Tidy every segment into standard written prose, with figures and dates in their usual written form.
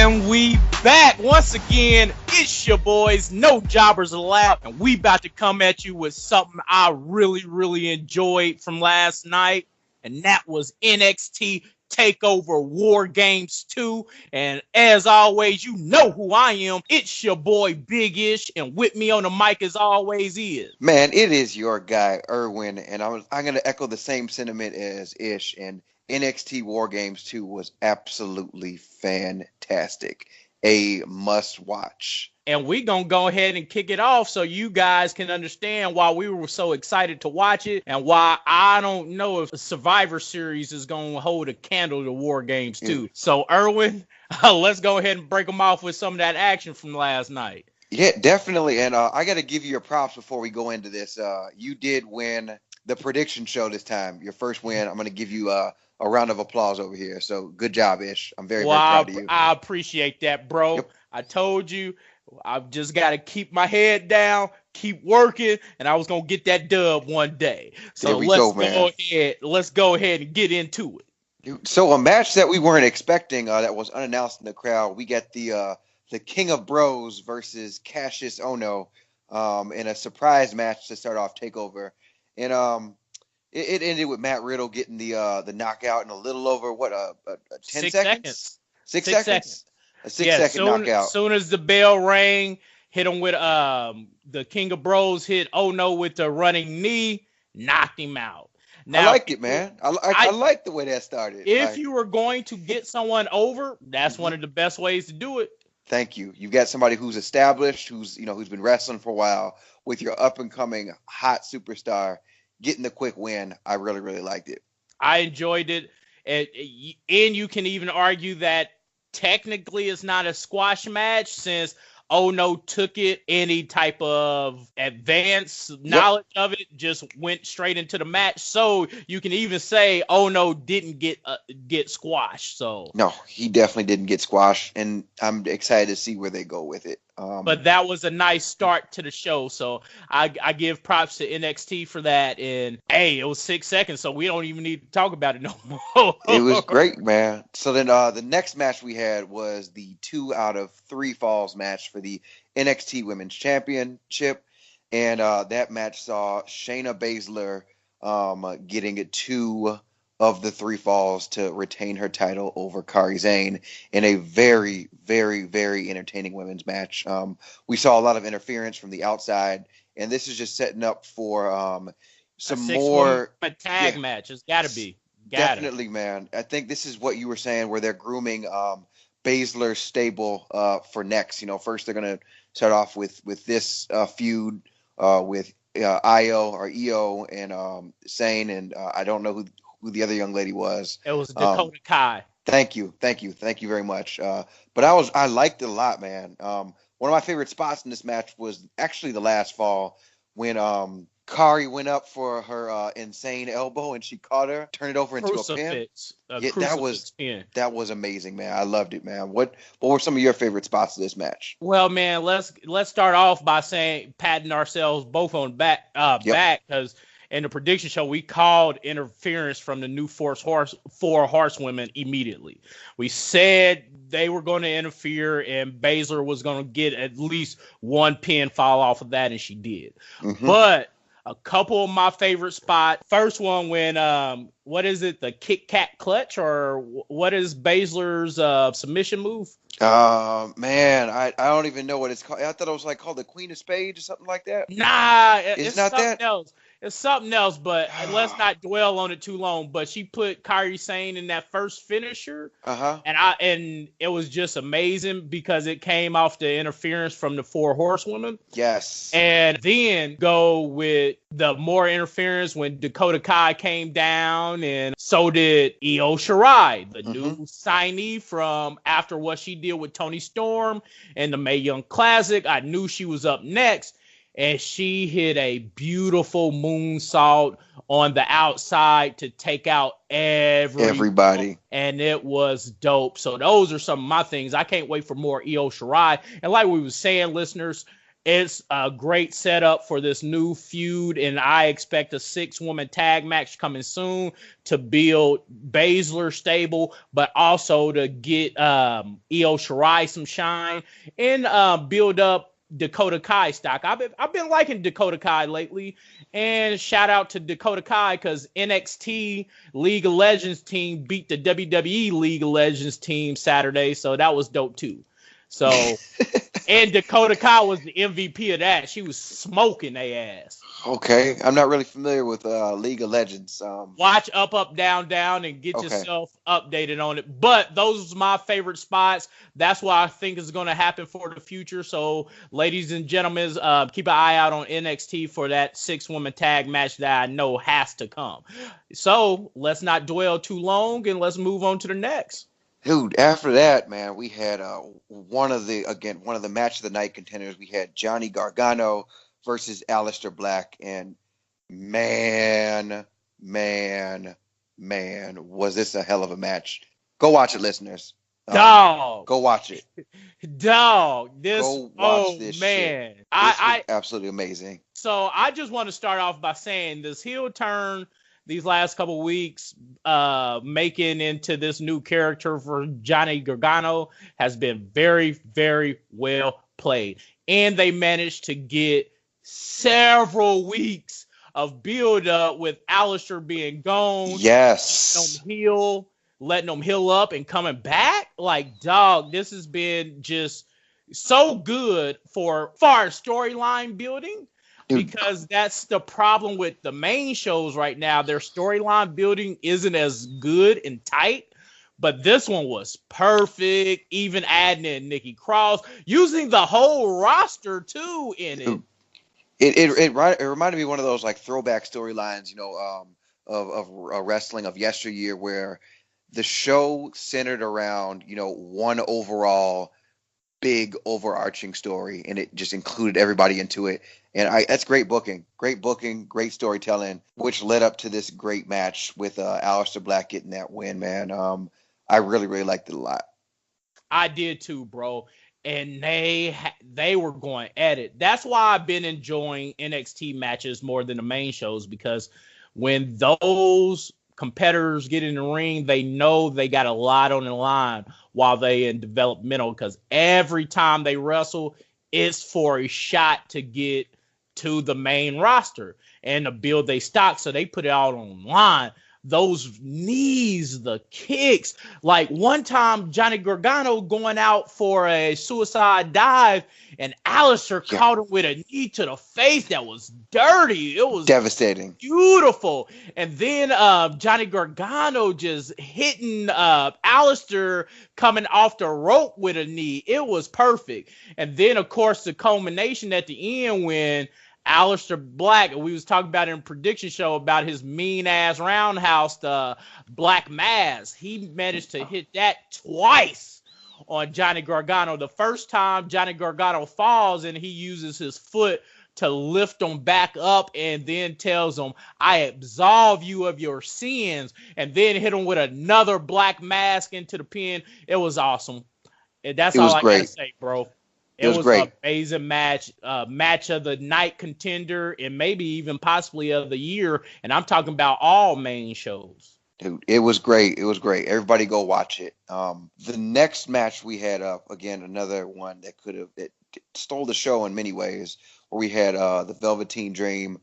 And we back once again. It's your boys, No Jobbers Allowed, and we about to come at you with something I really enjoyed from last night, and that was NXT Takeover War Games 2. And as always, you know who I am. It's your boy Big Ish, and with me on the mic as always is. Man, it is your guy Erwin, and I'm going to echo the same sentiment as Ish. And NXT War Games 2 was absolutely fantastic. A must watch. And we're going to go ahead and kick it off so you guys can understand why we were so excited to watch it and why I don't know if the Survivor Series is going to hold a candle to War Games 2. So, Erwin, let's go ahead and break them off with some of that action from last night. Yeah, definitely. And I got to give you your props before we go into this. You did win the prediction show this time. Your first win. I'm going to give you a round of applause over here. So good job, Ish. I'm very proud of you. I appreciate that, bro. Yep. I told you I've just got to keep my head down, keep working, and I was going to get that dub one day. So let's go ahead and get into it. So a match that we weren't expecting that was unannounced in the crowd. We got the King of Bros versus Cassius Ohno in a surprise match to start off Takeover. And it ended with Matt Riddle getting the knockout in a little over 10 seconds? 6 seconds. A 6-second knockout. As soon as the bell rang, hit him with the King of Bros hit Ohno with the running knee, knocked him out. Now, I like it, man. I like the way that started. If you were going to get someone over, that's one of the best ways to do it. Thank you. You've got somebody who's established, who's been wrestling for a while, with your up and coming hot superstar getting the quick win. I really liked it. I enjoyed it, and you can even argue that technically it's not a squash match since Ohno took it. Any type of advanced knowledge of it just went straight into the match. So you can even say Ohno didn't get squashed. So no, he definitely didn't get squashed, and I'm excited to see where they go with it. But that was a nice start to the show. So I give props to NXT for that. And hey, it was 6 seconds, so we don't even need to talk about it no more. It was great, man. So then the next match we had was the 2 out of 3 falls match for the NXT Women's Championship. And that match saw Shayna Baszler getting 2 of the 3 falls to retain her title over Kairi Sane in a very entertaining women's match. We saw a lot of interference from the outside, and this is just setting up for some more tag match. It's got to be. Definitely, man. I think this is what you were saying, where they're grooming Baszler's stable for next. First they're going to start off with this feud with EO and Sane, and I don't know who the other young lady was. It was Dakota Kai. Thank you very much. But I liked it a lot, man. One of my favorite spots in this match was actually the last fall when Kairi went up for her insane elbow and she caught her, turned it over into a pin. That was amazing, man. I loved it, man. What were some of your favorite spots of this match? Well, man, let's start off by patting ourselves both on back because in the prediction show, we called interference from the new four horsewomen immediately. We said they were going to interfere and Baszler was going to get at least one pin fall off of that, and she did. Mm-hmm. But a couple of my favorite spots. First one when, what is it, the Kit Kat clutch, or what is Baszler's submission move? Man, I don't even know what it's called. I thought it was called the Queen of Spades or something like that. Nah, it's not something else. It's something else, but let's not dwell on it too long. But she put Kairi Sane in that first finisher, and it was just amazing because it came off the interference from the 4 horsewomen. Yes, and then go with the more interference when Dakota Kai came down, and so did Io Shirai, the new signee from after what she did with Toni Storm and the Mae Young Classic. I knew she was up next. And she hit a beautiful moonsault on the outside to take out everybody. And it was dope. So those are some of my things. I can't wait for more Io Shirai. And like we were saying, listeners, It's a great setup for this new feud, and I expect a 6-woman tag match coming soon to build Baszler stable, but also to get Io Shirai some shine and build up Dakota Kai stock. I've been liking Dakota Kai lately, and shout out to Dakota Kai because NXT League of Legends team beat the WWE League of Legends team Saturday, so that was dope too. So. And Dakota Kai was the MVP of that. She was smoking their ass. Okay, I'm not really familiar with League of Legends. Watch Up, Up, Down, Down, and get yourself updated on it. But those are my favorite spots. That's what I think is going to happen for the future. So, ladies and gentlemen, keep an eye out on NXT for that 6-woman tag match that I know has to come. So, let's not dwell too long, and let's move on to the next. Dude, after that, man, we had one of the match of the night contenders. We had Johnny Gargano versus Aleister Black, and man, was this a hell of a match. Go watch it, listeners. Dog. Go watch it. Dog. Go watch this man. Shit. This was absolutely amazing. So I just want to start off by saying this heel turn these last couple of weeks, making into this new character for Johnny Gargano has been very, very well played. And they managed to get several weeks of build up with Aleister being gone. Yes. Letting them heal up and coming back. Like, dog, this has been just so good for far storyline building. Because that's the problem with the main shows right now. Their storyline building isn't as good and tight, but this one was perfect. Even adding in Nikki Cross, using the whole roster too in it. It reminded me of one of those like throwback storylines, of wrestling of yesteryear, where the show centered around one overall big overarching story, and it just included everybody into it. And that's great booking, great storytelling, which led up to this great match with Aleister Black getting that win, man. I really, really liked it a lot. I did too, bro. And they were going at it. That's why I've been enjoying NXT matches more than the main shows, because when those competitors get in the ring, they know they got a lot on the line while they in developmental, because every time they wrestle, it's for a shot to get to the main roster and to build their stock. So they put it out online. Those knees, the kicks, like one time Johnny Gargano going out for a suicide dive and Aleister caught him with a knee to the face that was dirty. It was devastating, beautiful. And then Johnny Gargano just hitting Aleister coming off the rope with a knee. It was perfect. And then of course the culmination at the end when Aleister Black, we was talking about in a prediction show about his mean ass roundhouse, the Black Mass. He managed to hit that twice on Johnny Gargano. The first time Johnny Gargano falls and he uses his foot to lift him back up and then tells him, I absolve you of your sins, and then hit him with another Black Mask into the pin. It was awesome. And that's all I gotta say, bro. It was great. An amazing match, match of the night contender, and maybe even possibly of the year. And I'm talking about all main shows. Dude, it was great. It was great. Everybody go watch it. The next match we had up, again, another one that it stole the show in many ways, where we had the Velveteen Dream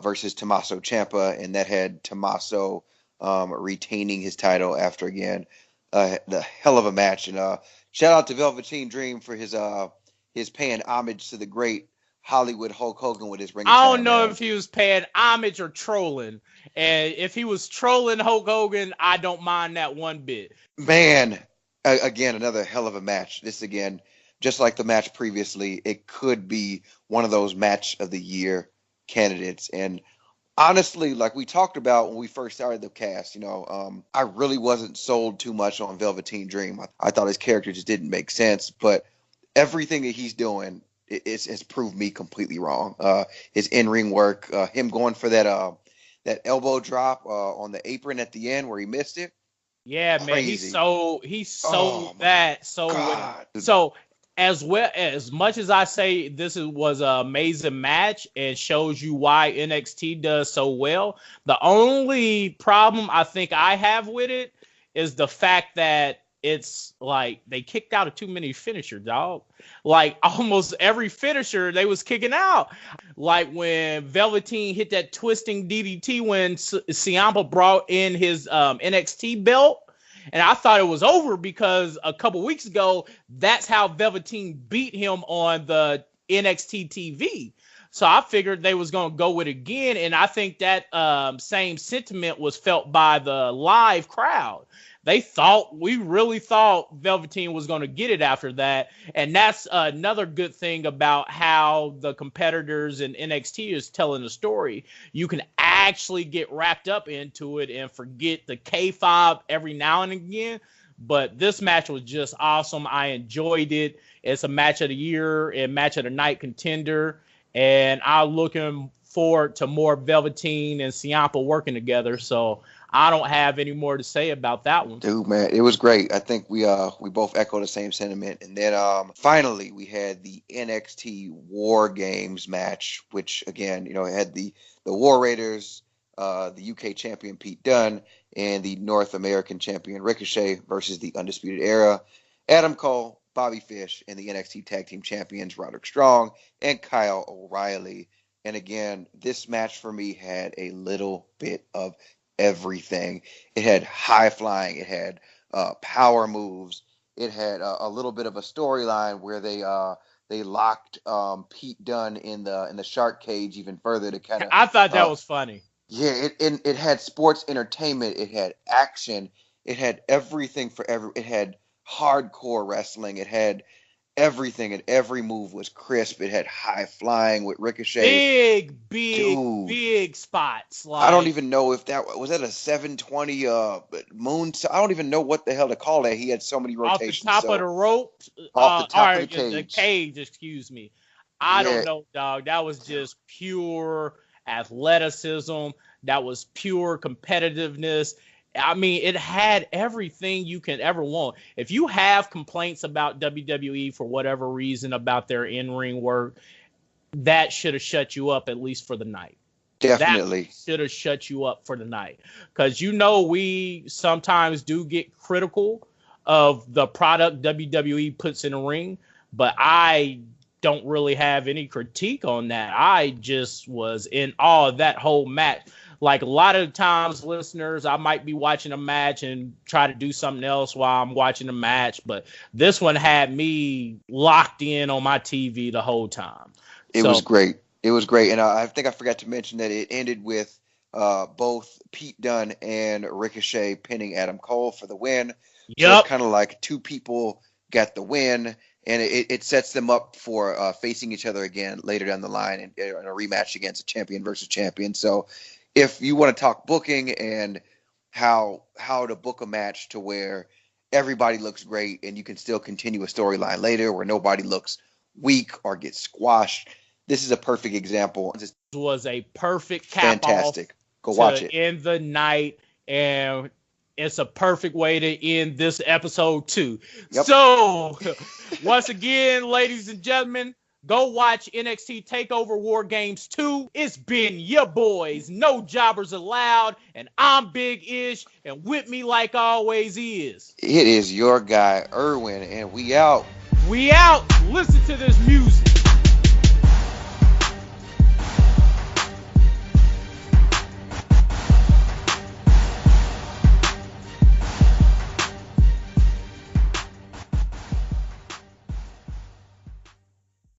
versus Tommaso Ciampa, and that had Tommaso retaining his title after, again, the hell of a match. And shout out to Velveteen Dream for his paying homage to the great Hollywood Hulk Hogan with his ring. I don't know if he was paying homage or trolling. And if he was trolling Hulk Hogan, I don't mind that one bit. Man, again, another hell of a match. This, again, just like the match previously, it could be one of those match of the year candidates. And honestly, like we talked about when we first started the cast, I really wasn't sold too much on Velveteen Dream. I thought his character just didn't make sense, but everything that he's doing it's proved me completely wrong. His in-ring work, him going for that elbow drop on the apron at the end where he missed it. Yeah, crazy. Man, he sold that so well. So as much as I say was an amazing match and shows you why NXT does so well, the only problem I think I have with it is the fact that it's like they kicked out of too many finishers, dog. Like almost every finisher they was kicking out. Like when Velveteen hit that twisting DDT when Ciampa brought in his NXT belt. And I thought it was over because a couple weeks ago, that's how Velveteen beat him on the NXT TV. So I figured they was going to go with it again. And I think that same sentiment was felt by the live crowd. We really thought Velveteen was going to get it after that. And that's another good thing about how the competitors in NXT is telling the story. You can actually get wrapped up into it and forget the kayfabe every now and again. But this match was just awesome. I enjoyed it. It's a match of the year and match of the night contender. And I'm looking forward to more Velveteen and Ciampa working together. So I don't have any more to say about that one. Dude, man, it was great. I think we both echo the same sentiment. And then finally we had the NXT War Games match, which again, it had the War Raiders, the UK champion Pete Dunne, and the North American champion Ricochet versus the Undisputed Era, Adam Cole, Bobby Fish, and the NXT Tag Team Champions Roderick Strong and Kyle O'Reilly. And again, this match for me had a little bit of everything. It had high flying. It had power moves. It had a little bit of a storyline where they locked Pete Dunne in the shark cage even further to kind of. I thought that was funny. Yeah, it had sports entertainment. It had action. It had everything It had hardcore wrestling. It had everything, and every move was crisp. It had high flying with Ricochet. Big spots. Like, I don't even know if that was a 720 moon. I don't even know what the hell to call that. He had so many rotations. Off the top of the rope. Off the top of the cage. The cage, excuse me. I don't know, dog. That was just pure athleticism. That was pure competitiveness. I mean, it had everything you can ever want. If you have complaints about WWE for whatever reason about their in-ring work, that should have shut you up at least for the night. Definitely. That should have shut you up for the night. Because we sometimes do get critical of the product WWE puts in the ring, but I don't really have any critique on that. I just was in awe of that whole match. Like a lot of times, listeners, I might be watching a match and try to do something else while I'm watching the match. But this one had me locked in on my TV the whole time. It was great. It was great. And I think I forgot to mention that it ended with both Pete Dunne and Ricochet pinning Adam Cole for the win. Yep. So it's kind of like two people got the win. And it sets them up for facing each other again later down the line in a rematch against a champion versus champion. So if you want to talk booking and how to book a match to where everybody looks great and you can still continue a storyline later where nobody looks weak or gets squashed, this is a perfect example. This was a perfect cap fantastic. Go watch it. End the night, and it's a perfect way to end this episode too. Yep. So once again, ladies and gentlemen, go watch NXT Takeover War Games 2. It's been your boys, No Jobbers Allowed, and I'm Big Ish, and with me like always is. It is your guy, Erwin, and we out. We out. Listen to this music.